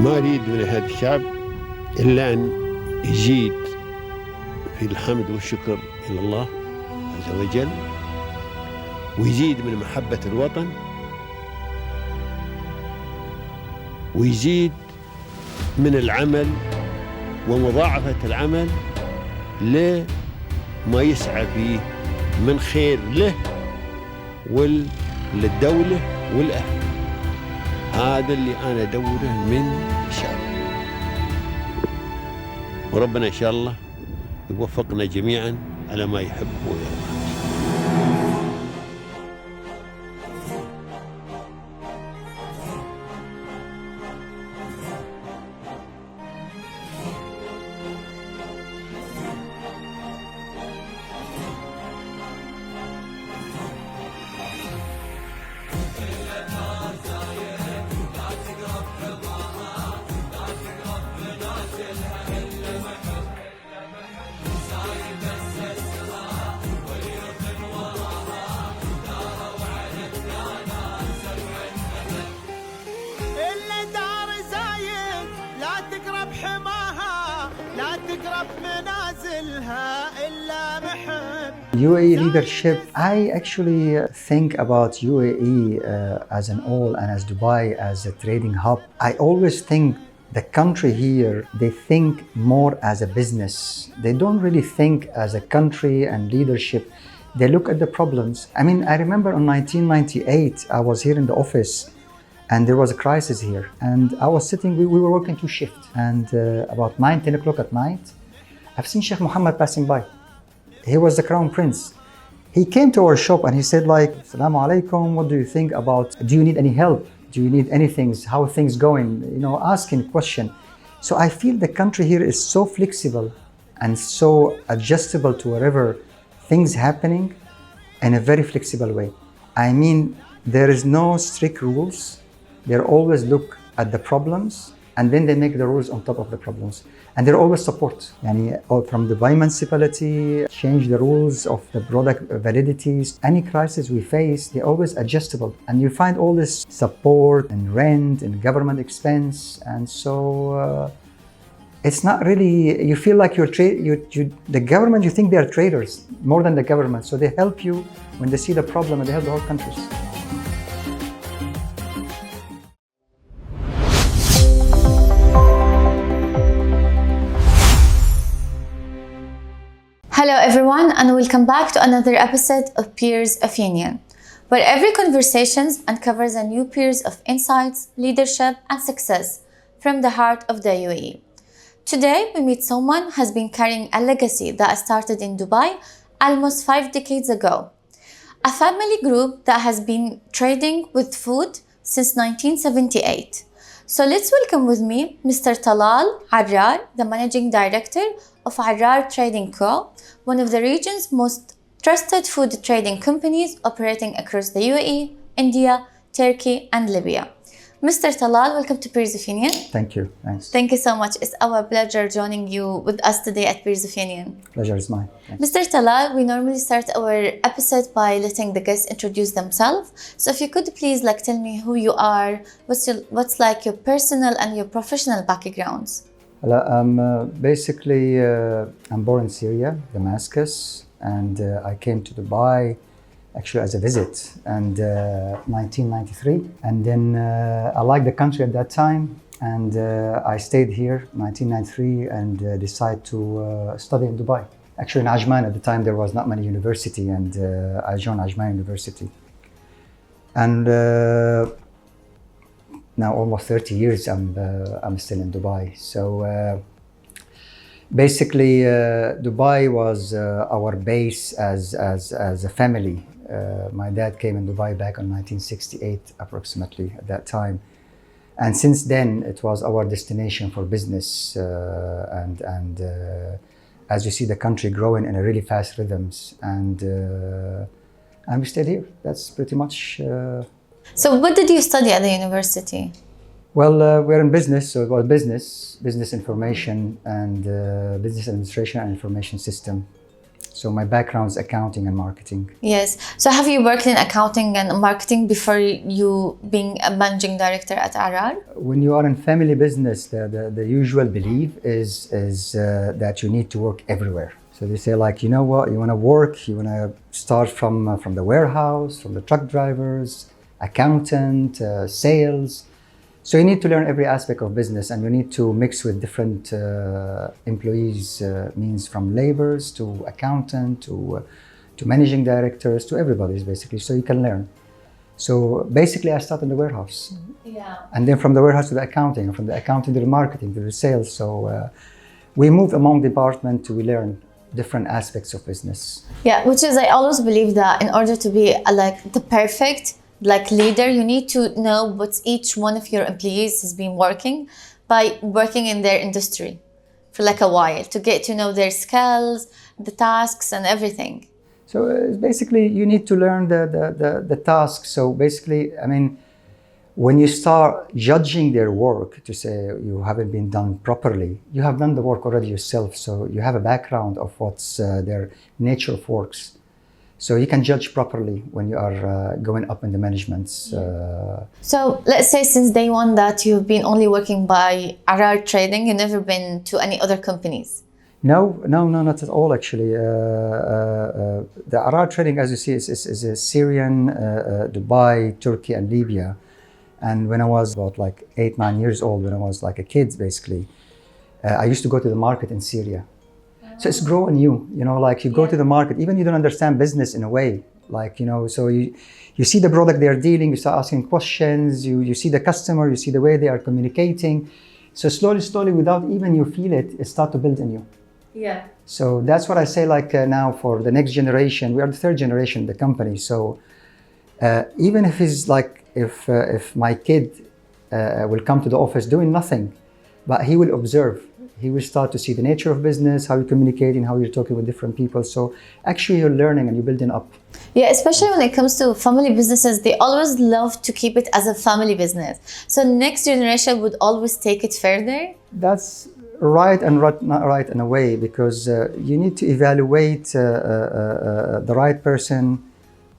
ما أريد من هذا الشعب إلا أن يزيد في الحمد والشكر إلى الله عز وجل، ويزيد من محبة الوطن، ويزيد من العمل ومضاعفة العمل لما يسعى فيه من خير له وللدولة والأهل. هذا اللي أنا أدوره من الشعب، وربنا إن شاء الله يوفقنا جميعا على ما يحب ويرضى. UAE leadership, I actually think about UAE as an all and as Dubai as a trading hub. I always think the country here, they think more as a business. They don't really think as a country and leadership. They look at the problems. I mean, I remember in 1998, I was here in the office and there was a crisis here. And I was sitting, we were working two shifts. And about 9, 10 o'clock at night, I've seen Sheikh Mohammed passing by. He was the crown prince. He came to our shop and he said like, Assalamu alaikum, what do you think about, do you need any help? Do you need anything? How are things going? You know, asking question. So I feel the country here is so flexible and so adjustable to wherever things happening in a very flexible way. I mean, there is no strict rules. They always look at the problems and then they make the rules on top of the problems. And they always support. Yani, from the Dubai municipality, change the rules of the product validities. Any crisis we face, they're always adjustable. And you find all this support and rent and government expense. And so it's not really, you feel like the government, you think they are traders more than the government. So they help you when they see the problem and they help the whole countries. Hello everyone, and welcome back to another episode of Peers of Union, where every conversation uncovers a new peers of insights, leadership and success from the heart of the UAE. Today we meet someone who has been carrying a legacy that started in Dubai almost 5 decades ago. A family group that has been trading with food since 1978. So let's welcome with me Mr. Talal Arar, the Managing Director of Arar Trading Co., one of the region's most trusted food trading companies operating across the UAE, India, Turkey and Libya. Mr. Talal, welcome to Peers of Union. Thank you. Thanks. Thank you so much. It's our pleasure joining you with us today at Peers of Union. Pleasure is mine. Thanks. Mr. Talal, we normally start our episode by letting the guests introduce themselves. So if you could please tell me who you are, what's your personal and your professional backgrounds. Well, I'm born in Syria, Damascus, and I came to Dubai actually as a visit and 1993, and then I liked the country at that time, and I stayed here 1993 and decided to study in Dubai. Actually in Ajman at the time there was not many university, and I joined Ajman University. And now almost 30 years I'm still in Dubai. So basically Dubai was our base as a family. My dad came in Dubai back in 1968 approximately at that time. And since then it was our destination for business and as you see the country growing in a really fast rhythms, and we stayed here. That's pretty much. So what did you study at the university? Well, we're in business, so it was business information and business administration and information system. So my background is accounting and marketing. Yes. So have you worked in accounting and marketing before you being a managing director at Arar? When you are in family business, the usual belief is that you need to work everywhere. So they say like, you know what, you want to work, you want to start from the warehouse, from the truck drivers, accountant, sales. So you need to learn every aspect of business, and you need to mix with different employees, means from laborers to accountant to managing directors to everybody's basically, so you can learn. So basically I started in the warehouse. Yeah. And then from the warehouse to the accounting, and from the accounting to the marketing, to the sales. So we move among departments to learn different aspects of business. Yeah, which is I always believe that in order to be like the perfect like leader, you need to know what each one of your employees has been working by working in their industry for like a while to get to know their skills, the tasks and everything. So basically you need to learn the task. So basically, I mean, when you start judging their work to say you haven't been done properly, you have done the work already yourself. So you have a background of what's their nature of works. So you can judge properly when you are going up in the managements. So let's say since day one that you've been only working by Arar Trading, you've never been to any other companies? No, not at all actually. The Arar Trading, as you see, is a Syrian, Dubai, Turkey and Libya. And when I was about like 8-9 years old, when I was like a kid basically, I used to go to the market in Syria. So it's growing you know, like you go to the market, even you don't understand business in a way, like, you know, so you see the product they're dealing, you start asking questions, you see the customer, you see the way they are communicating. So slowly, without even you feel it start to build in you. Yeah. So that's what I say, like now for the next generation, we are the third generation in the company. So even if it's like, if my kid will come to the office doing nothing, but he will observe. He will start to see the nature of business, how you're communicating, how you're talking with different people. So actually you're learning and you're building up. Yeah, especially when it comes to family businesses, they always love to keep it as a family business. So next generation would always take it further. That's right and not right in a way, because you need to evaluate the right person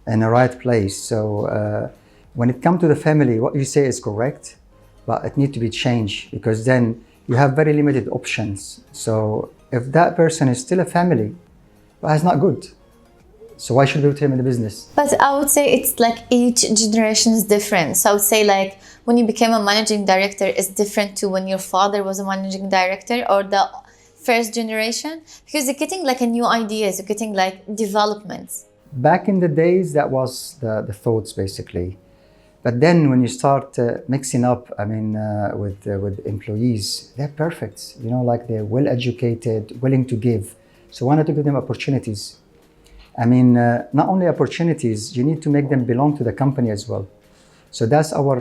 in the right place. So when it comes to the family, what you say is correct, but it needs to be changed, because then you have very limited options. So if that person is still a family, but it's not good, so why should we put him in the business? But I would say it's like each generation is different. So I would say like when you became a managing director is different to when your father was a managing director or the first generation, because you're getting like a new ideas, you're getting like developments. Back in the days, that was the thoughts basically. But then when you start mixing up, I mean, with employees, they're perfect. You know, like they're well educated, willing to give. So why not to give them opportunities? I mean, not only opportunities, you need to make them belong to the company as well. So that's our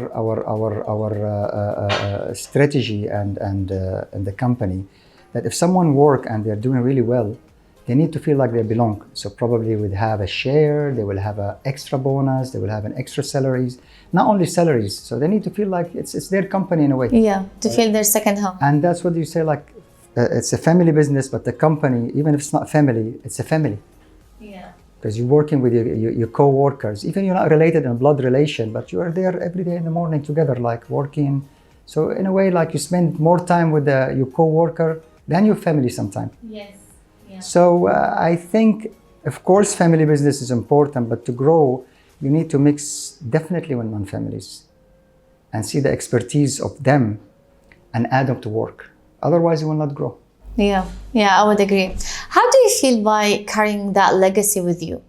strategy and the company, that if someone work and they're doing really well, they need to feel like they belong. So probably would have a share, they will have an extra bonus, they will have an extra salaries, not only salaries. So they need to feel like it's their company in a way. Yeah, to feel their second home. And that's what you say, like it's a family business, but the company, even if it's not family, it's a family. Yeah. Because you're working with your co-workers, even you're not related in a blood relation, but you are there every day in the morning together, like working. So in a way, like you spend more time with your co-worker than your family sometimes. Yes. Yeah. So I think, of course, family business is important, but to grow, you need to mix definitely with non-families and see the expertise of them and add them to work. Otherwise, you will not grow. Yeah, I would agree. How do you feel by carrying that legacy with you?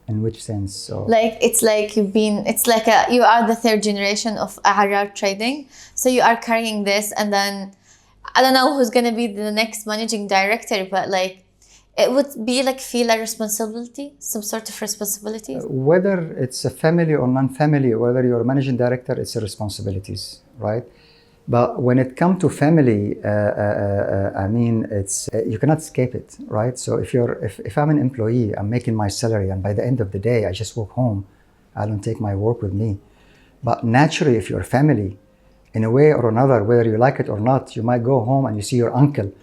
In which sense? So, like it's like you are the third generation of Arar Trading, so you are carrying this, and then I don't know who's gonna be the next managing director, but like it would be like feel a responsibility, some sort of responsibility. Whether it's a family or non-family, whether you're a managing director, it's a responsibilities, right? But when it comes to family, I mean, it's you cannot escape it, right? So if I'm an employee, I'm making my salary, and by the end of the day, I just walk home. I don't take my work with me. But naturally, if you're a family, in a way or another, whether you like it or not, you might go home and you see your uncle.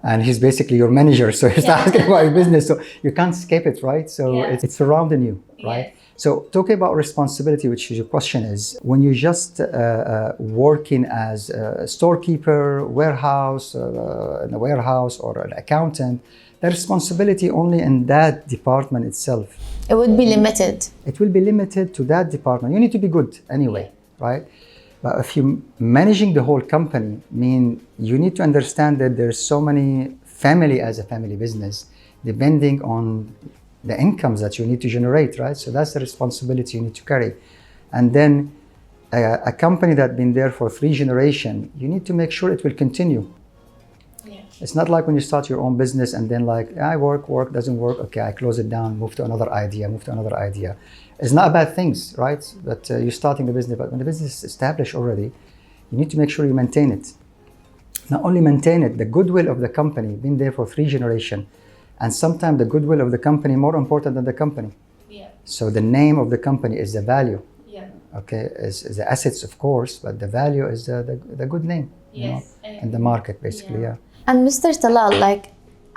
and he's basically your manager, so he's asking about your business, so you can't escape it, right? So it's surrounding you, right? So talking about responsibility, which is your question, is when you just working as a storekeeper, warehouse, in a warehouse, or an accountant, the responsibility only in that department itself. It would be limited. It will be limited to that department. You need to be good anyway, right? But if you're managing the whole company, you need to understand that there's so many family as a family business, depending on the incomes that you need to generate, right? So that's the responsibility you need to carry. And then a company that's been there for 3 generations, you need to make sure it will continue. It's not like when you start your own business and then like, I work, doesn't work, okay, I close it down, move to another idea. It's not bad things, right? But you're starting the business, but when the business is established already, you need to make sure you maintain it. Not only maintain it, the goodwill of the company, been there for 3 generations, and sometimes the goodwill of the company more important than the company. So the name of the company is the value. Okay, is the assets, of course, but the value is the good name, you know, in the market, basically, And Mr. Talal, like,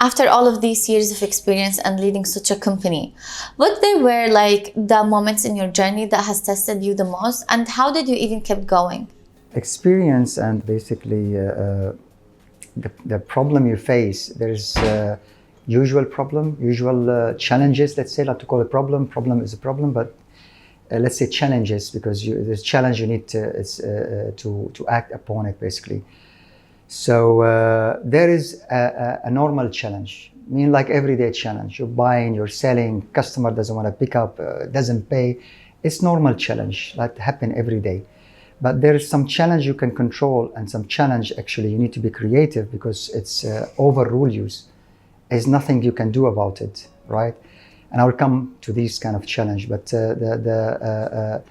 after all of these years of experience and leading such a company, what they were like the moments in your journey that has tested you the most, and how did you even keep going? Experience and basically the problem you face. There's usual challenges, let's say, not to call it problem. Problem is a problem, but let's say challenges, because there's challenge you need to act upon it, basically. So there is a normal challenge, like everyday challenge. You're buying, you're selling, customer doesn't want to pick up, doesn't pay. It's normal challenge that happen every day. But there is some challenge you can control, and some challenge actually you need to be creative, because it's overrule you. There's nothing you can do about it, right? And I will come to these kind of challenge, but the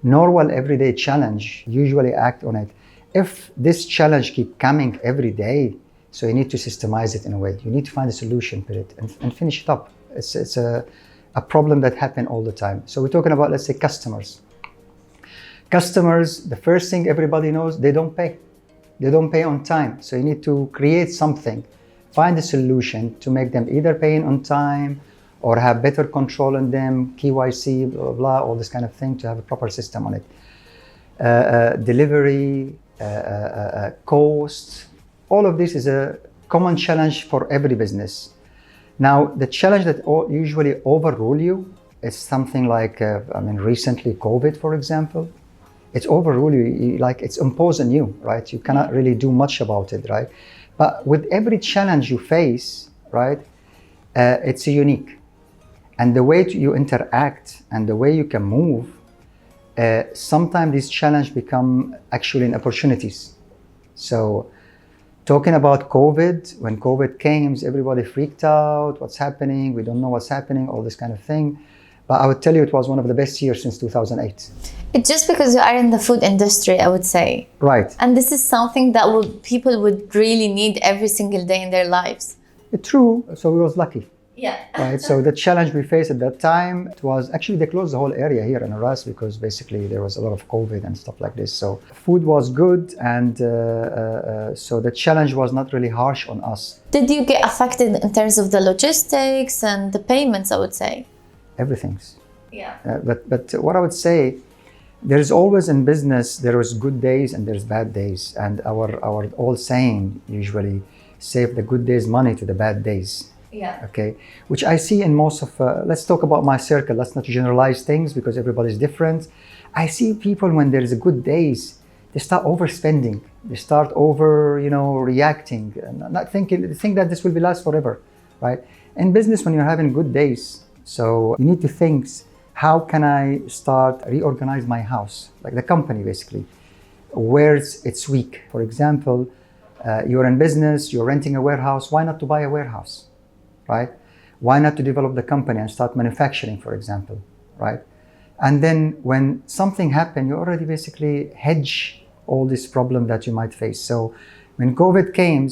normal everyday challenge, usually act on it. If this challenge keep coming every day, so you need to systemize it in a way. You need to find a solution for it and finish it up. It's a problem that happen all the time. So we're talking about, let's say, customers. Customers, the first thing everybody knows, they don't pay. They don't pay on time. So you need to create something, find a solution to make them either paying on time or have better control on them, KYC, blah, blah, all this kind of thing, to have a proper system on it. Delivery, cost, all of this is a common challenge for every business. Now, the challenge that usually overrule you is something like, recently COVID, for example. It's overrule you, like it's imposed on you, right? You cannot really do much about it, right? But with every challenge you face, right, it's unique. And the way you interact and the way you can move, sometimes these challenges become actually opportunities. So talking about COVID, when COVID came, everybody freaked out, what's happening, we don't know what's happening, all this kind of thing. But I would tell you it was one of the best years since 2008. It's just because you are in the food industry, I would say. Right. And this is something that people would really need every single day in their lives. True, so we was lucky. Yeah. Right. So the challenge we faced at that time, it was actually they closed the whole area here in Arar, because basically there was a lot of COVID and stuff like this. So food was good, and so the challenge was not really harsh on us. Did you get affected in terms of the logistics and the payments, I would say? Everything's. Yeah. But what I would say, there's always in business, there is good days and there's bad days. And our old saying usually, save the good days money to the bad days. Yeah. Okay, which I see in most of, let's talk about my circle. Let's not generalize things because everybody's different. I see people when there is a good days, they start overspending. They start reacting, and not think that this will be last forever, right? In business, when you're having good days, so you need to think, how can I start reorganize my house, like the company basically, where it's weak. For example, you're in business, you're renting a warehouse. Why not to buy a warehouse? Right? Why not to develop the company and start manufacturing, for example, right? And then when something happens, you already basically hedge all this problem that you might face. So when COVID came,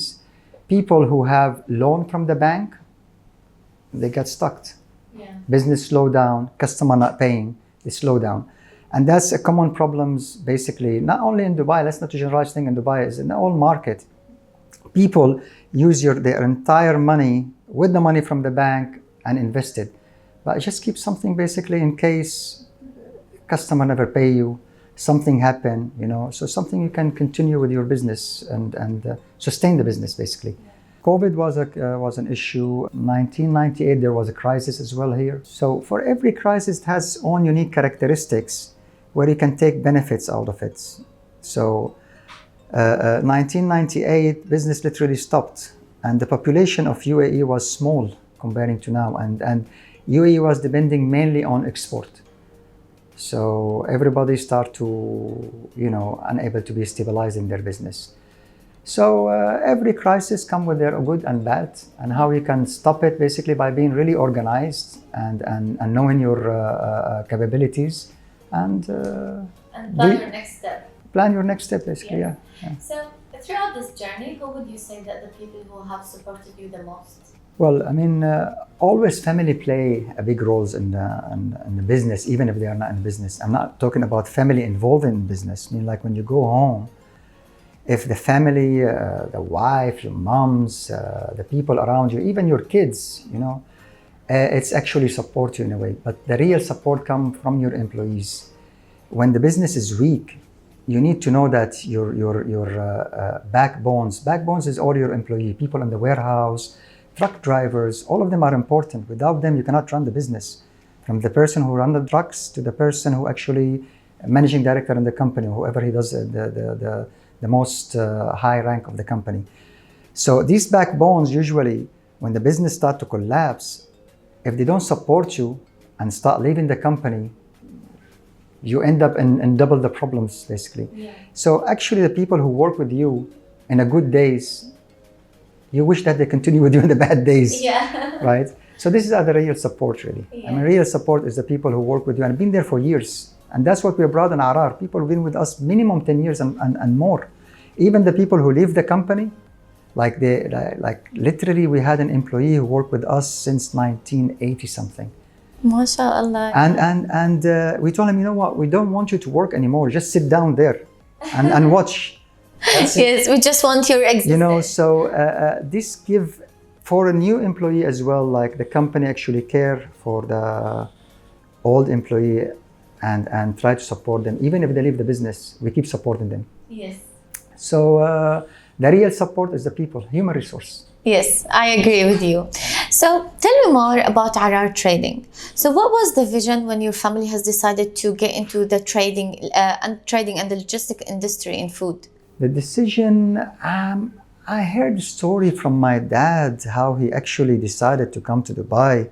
people who have loan from the bank, they got stuck. Yeah. Business slow down, customer not paying, they slow down. And that's a common problems basically, not only in Dubai, let's not generalize thing in Dubai, is in all market. people use their entire money with the money from the bank and invest it. But just keep something basically in case customer never pay you, something happen, so something you can continue with your business and sustain the business basically. COVID was an issue. 1998 there was a crisis as well here. So for every crisis it has its own unique characteristics where you can take benefits out of it. So 1998 business literally stopped and the population of UAE was small comparing to now, and UAE was depending mainly on export. So everybody start to, unable to be stabilizing their business. So every crisis comes with their good and bad, and how you can stop it basically by being really organized and knowing your capabilities and plan your next step. Plan your next step basically, Yes. yeah. So throughout this journey, who would you say that the people who have supported you the most? Well, I mean, always family play a big role in the business, even if they are not in business. I'm not talking about family involved in business. I mean, like when you go home, if the family, the wife, your moms, the people around you, even your kids, it's actually support you in a way. But the real support comes from your employees. When the business is weak, you need to know that your backbones is all your employee, people in the warehouse, truck drivers, all of them are important. Without them, you cannot run the business. From the person who runs the trucks to the person who actually managing director in the company, whoever he does the most high rank of the company. So these backbones usually, when the business start to collapse, if they don't support you and start leaving the company, you end up in double the problems basically. Yeah. So actually the people who work with you in the good days, you wish that they continue with you in the bad days. Yeah. Right? So this is the real support really. Yeah. I mean, real support is the people who work with you and have been there for years. And that's what we're proud in Arar. People who've been with us minimum 10 years and more. Even the people who leave the company, like literally we had an employee who worked with us since 1980 something. MashaAllah. And we told him, you know what, we don't want you to work anymore. Just sit down there and watch. Yes, we just want your existence. So this give for a new employee as well, like the company actually care for the old employee and try to support them. Even if they leave the business, we keep supporting them. Yes. So the real support is the people, human resource. Yes, I agree with you. So tell me more about Arar trading. So what was the vision when your family has decided to get into the trading and the logistic industry in food? The decision, I heard a story from my dad, how he actually decided to come to Dubai.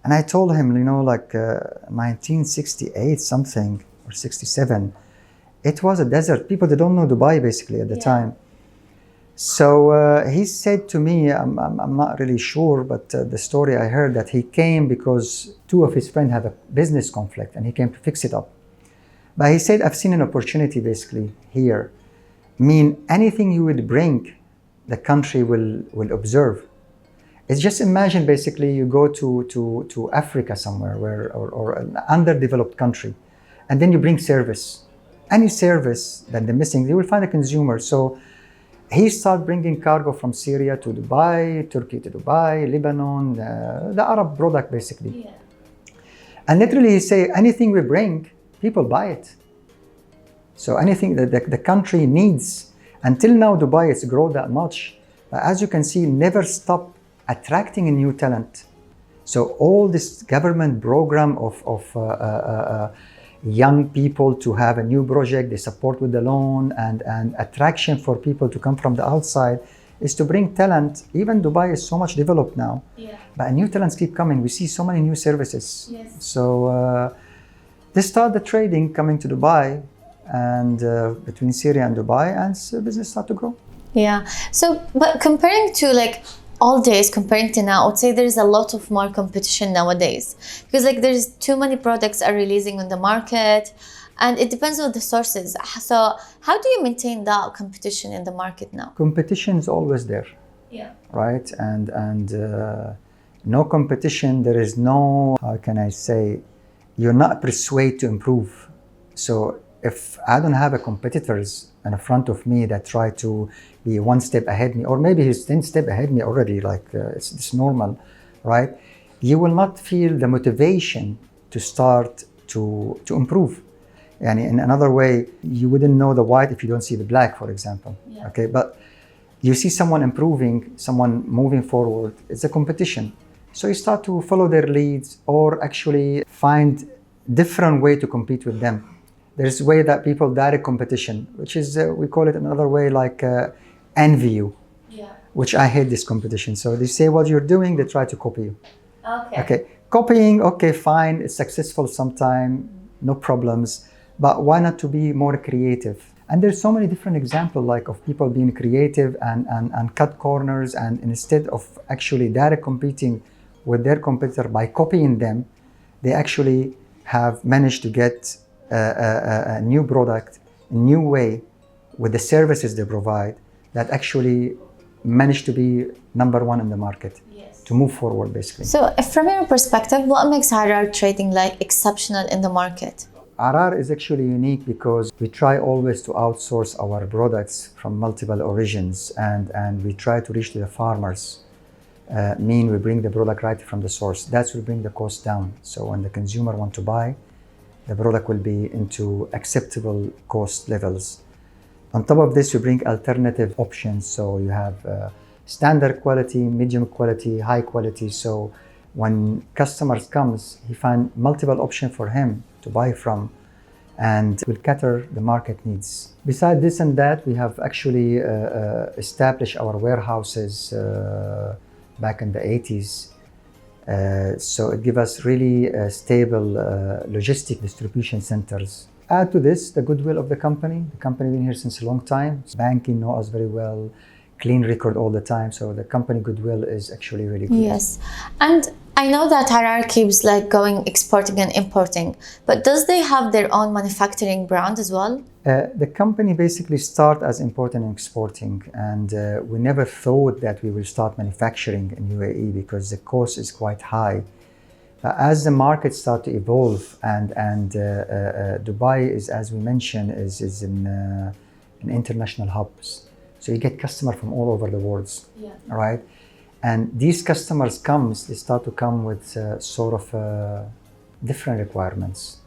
And I told him, 1968 something, or 67, it was a desert. People, they don't know Dubai basically at the time. So he said to me, I'm not really sure, but the story I heard that he came because two of his friends have a business conflict and he came to fix it up. But he said, I've seen an opportunity basically here. I mean, anything you would bring, the country will observe. It's just imagine basically you go to Africa somewhere or an underdeveloped country, and then you bring service. Any service that they're missing, they will find a consumer. So he started bringing cargo from Syria to Dubai, Turkey to Dubai, Lebanon, the Arab product basically. Yeah. And literally he say, anything we bring, people buy it. So anything that the country needs. Until now, Dubai has grown that much. But as you can see, never stop attracting a new talent. So all this government program of young people to have a new project, they support with the loan and attraction for people to come from the outside is to bring talent. Even Dubai is so much developed now, but new talents keep coming. We see so many new services. Yes. So they start the trading coming to Dubai and between Syria and Dubai, and business start to grow. Yeah. So, but comparing to old days, comparing to now, I would say there's a lot of more competition nowadays because there's too many products are releasing on the market, and it depends on the sources. So, how do you maintain that competition in the market now? Competition is always there. Yeah. Right, and no competition. There is no, how can I say, you're not persuaded to improve. So if I don't have a competitors in front of me that try to be one step ahead me, or maybe he's 10 step ahead me already, like it's normal, right? You will not feel the motivation to start to improve. And in another way, you wouldn't know the white if you don't see the black, for example. Yeah. Okay, but you see someone improving, someone moving forward, it's a competition. So you start to follow their leads or actually find different way to compete with them. There's a way that people direct competition, which is, we call it another way like envy you, which I hate this competition. So they say what you're doing, they try to copy you. Okay, copying, okay, fine, it's successful sometime, no problems, but why not to be more creative? And there's so many different examples like of people being creative and cut corners, and instead of actually direct competing with their competitor by copying them, they actually have managed to get a new product, a new way with the services they provide that actually managed to be number one in the market. To move forward, basically. So, from your perspective, what makes Arar trading like exceptional in the market? Arar is actually unique because we try always to outsource our products from multiple origins, and we try to reach to the farmers. We bring the product right from the source. That's will bring the cost down. So when the consumer want to buy, the product will be into acceptable cost levels. On top of this, we bring alternative options. So you have standard quality, medium quality, high quality. So when customers comes, he find multiple options for him to buy from, and will cater the market needs. Besides this and that, we have actually established our warehouses back in the 80s. So it gives us really stable logistic distribution centers. Add to this the goodwill of the company. The company been here since a long time. Banking know us very well, clean record all the time. So the company goodwill is actually really good. Yes, and I know that Arar keeps like going exporting and importing, but does they have their own manufacturing brand as well? The company basically start as importing and exporting, and we never thought that we will start manufacturing in UAE because the cost is quite high. As the market start to evolve, and Dubai is, as we mentioned, is in international hubs. So you get customers from all over the world, right? And these customers they start to come with sort of different requirements.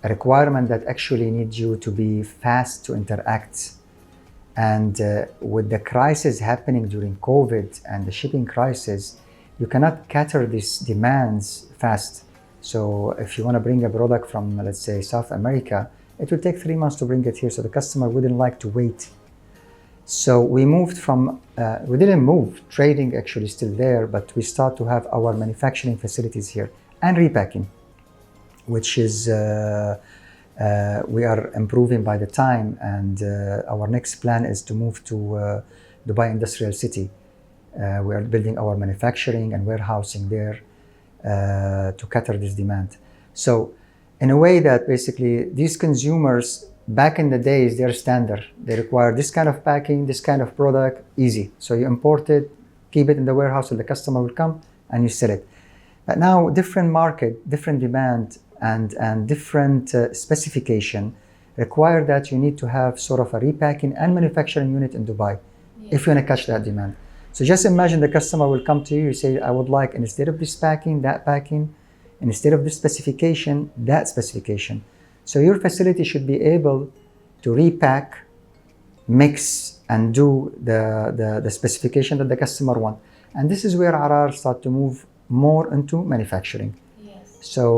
A requirement that actually needs you to be fast to interact. And with the crisis happening during COVID and the shipping crisis, you cannot cater these demands fast. So if you want to bring a product from, let's say, South America, it will take 3 months to bring it here. So the customer wouldn't like to wait. So we moved from, we didn't move, trading actually still there, but we start to have our manufacturing facilities here and repacking, which is, we are improving by the time, and our next plan is to move to Dubai Industrial City. We are building our manufacturing and warehousing there to cater this demand. So in a way that basically these consumers, back in the days, they're standard. They require this kind of packing, this kind of product, easy. So you import it, keep it in the warehouse, so the customer will come and you sell it. But now, different market, different demand, and different specification require that you need to have sort of a repacking and manufacturing unit in Dubai if you want to catch that demand. So just imagine the customer will come to you, you say, I would like, instead of this packing, that packing, instead of this specification, that specification. So your facility should be able to repack, mix, and do the specification that the customer wants. And this is where Arar start to move more into manufacturing. So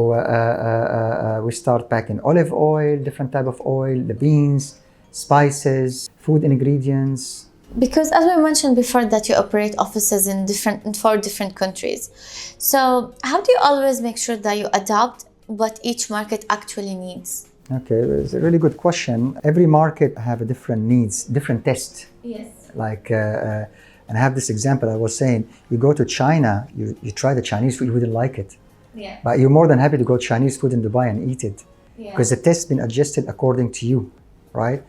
we start packing olive oil, different type of oil, the beans, spices, food ingredients. Because as we mentioned before that you operate offices in 4 different countries. So how do you always make sure that you adapt what each market actually needs? Okay, it's a really good question. Every market have a different needs, different tests. Yes. Like, and I have this example I was saying, you go to China, you try the Chinese food, you wouldn't like it. Yeah. But you're more than happy to go Chinese food in Dubai and eat it. Yeah. Because the test's been adjusted according to you, right?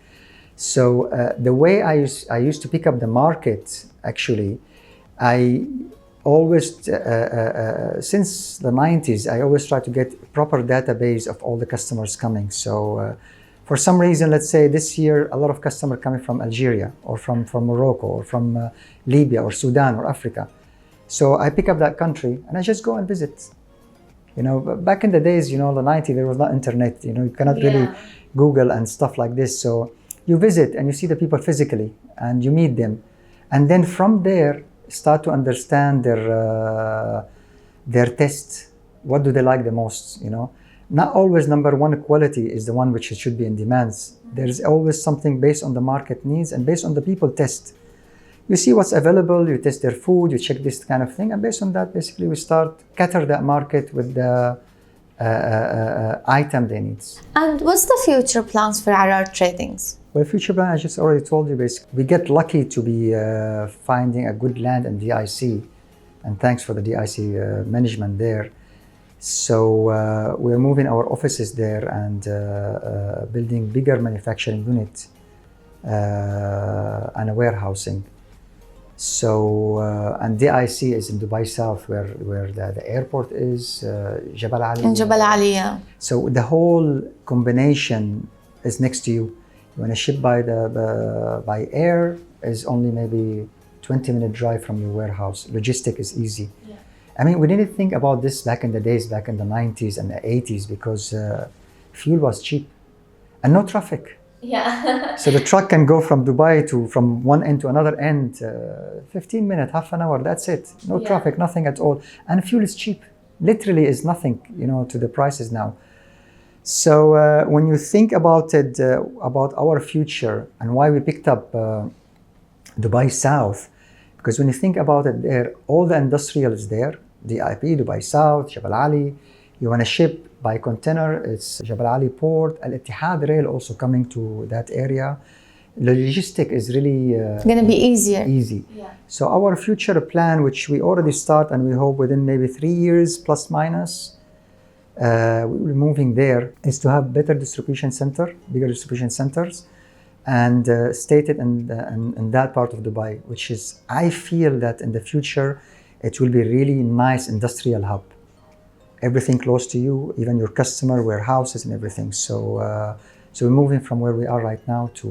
So the way I used to pick up the market, actually, I always, since the 90s, I always try to get proper database of all the customers coming. So For some reason, let's say this year, a lot of customers coming from Algeria or from Morocco or from Libya or Sudan or Africa. So I pick up that country and I just go and visit. You know, back in the days, you know, the 90s, there was not internet, you know, you cannot really Google and stuff like this. So you visit and you see the people physically and you meet them. And then from there, start to understand their taste. What do they like the most, you know? Not always number one quality is the one which should be in demands. There is always something based on the market needs and based on the people test. You see what's available, you test their food, you check this kind of thing, and based on that, basically we start cater that market with the item they need. And what's the future plans for Arar Tradings? Well, future plan, I just already told you, basically, we get lucky to be finding a good land in DIC, and thanks for the DIC management there. So we're moving our offices there and building bigger manufacturing unit and a warehousing. So and DIC is in Dubai South, where the airport is, Jabal Ali. In Jabal Ali, yeah. So the whole combination is next to you. When a ship by air is only maybe 20-minute drive from your warehouse. Logistic is easy. Yeah. I mean, we didn't think about this back in the days, back in the 90s and the 80s, because fuel was cheap and no traffic. Yeah. So the truck can go from Dubai from one end to another end, 15 minutes, half an hour, that's it. No traffic, nothing at all. And fuel is cheap. Literally is nothing, you know, to the prices now. So when you think about it, about our future and why we picked up Dubai South, because when you think about it there, all the industrial is there, DIP, Dubai South, Jabal Ali. You want a ship by container, it's Jabal Ali Port, Al-Ittihad Rail also coming to that area. The logistic is really going to be easier. Easy. Yeah. So our future plan, which we already start and we hope within maybe 3 years plus minus, we're moving there, is to have better distribution center, bigger distribution centers, and stated in that part of Dubai, which is, I feel that in the future, it will be really nice industrial hub. Everything close to you, even your customer, warehouses and everything. So so we're moving from where we are right now to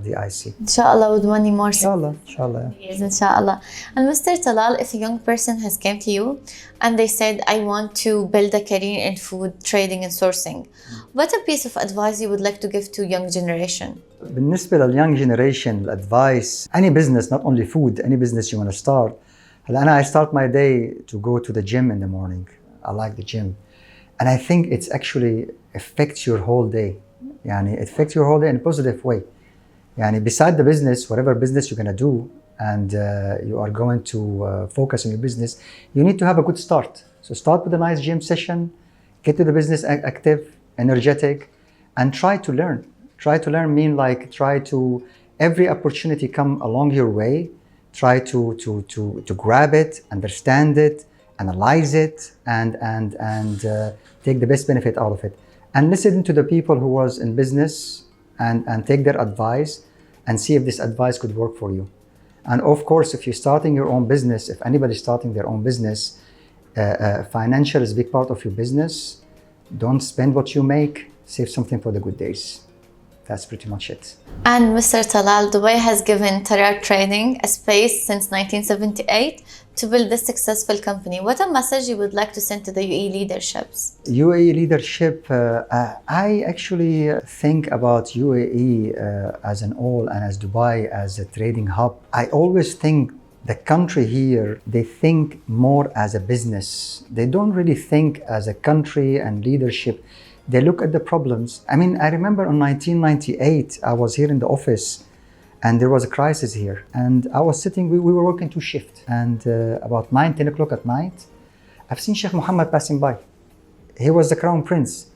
the IC. Inshallah, with many more. Inshallah, inshallah. Yes, inshallah. And Mr. Talal, if a young person has came to you and they said, I want to build a career in food trading and sourcing, what a piece of advice you would like to give to young generation? بالنسبة للyoung generation, advice, any business, not only food, any business you want to start. I start my day to go to the gym in the morning. I like the gym. And I think it's actually affects your whole day. يعني it affects your whole day in a positive way. يعني beside the business, whatever business you're going to do, and you are going to focus on your business, you need to have a good start. So start with a nice gym session, get to the business active, energetic, and try to learn. Try to learn mean like try to, every opportunity come along your way, try to grab it, understand it, analyze it, and take the best benefit out of it. And listen to the people who was in business and take their advice and see if this advice could work for you. And of course, if you're starting your own business, if anybody's starting their own business, financial is a big part of your business. Don't spend what you make, save something for the good days. That's pretty much it. And Mr. Talal, Dubai has given Arar Trading a space since 1978 to build this successful company. What a message you would like to send to the UAE leaderships? UAE leadership, I actually think about UAE as an whole and as Dubai as a trading hub. I always think the country here, they think more as a business. They don't really think as a country and leadership. They look at the problems. I mean, I remember in 1998, I was here in the office and there was a crisis here. And I was sitting, we were working 2 shifts. And about 9, 10 o'clock at night, I've seen Sheikh Mohammed passing by. He was the crown prince.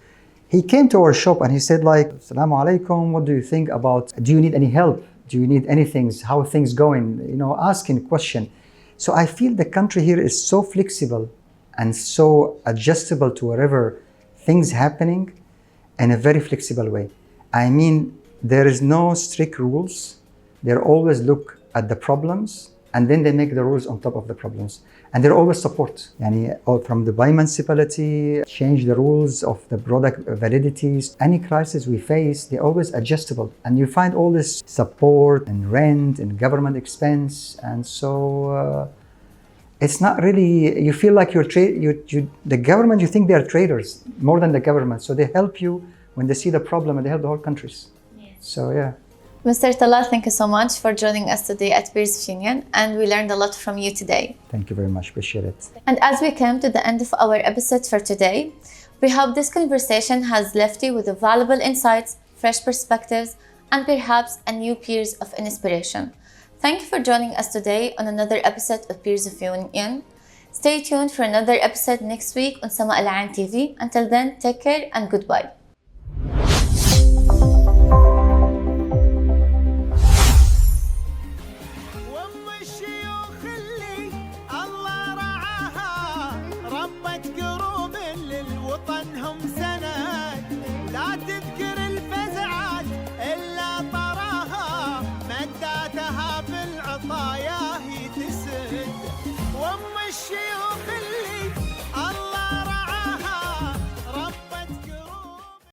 He came to our shop and he said like, Assalamu alaikum, what do you think about, do you need any help? Do you need anything? How are things going? You know, asking question. So I feel the country here is so flexible and so adjustable to wherever things happening in a very flexible way. I mean, there is no strict rules. They always look at the problems and then they make the rules on top of the problems. And they're always support. Yani, from the by municipality, change the rules of the product validities. Any crisis we face, they're always adjustable. And you find all this support and rent and government expense. And so it's not really, you feel like the government, you think they are traders more than the government. So they help you when they see the problem, and they help the whole countries. Yes. So yeah. Mr. Talal, thank you so much for joining us today at Peers of Union, and we learned a lot from you today. Thank you very much, appreciate it. And as we come to the end of our episode for today, we hope this conversation has left you with valuable insights, fresh perspectives, and perhaps a new Peers of inspiration. Thank you for joining us today on another episode of Peers of Union. Stay tuned for another episode next week on Sama Al Ain TV. Until then, take care and goodbye.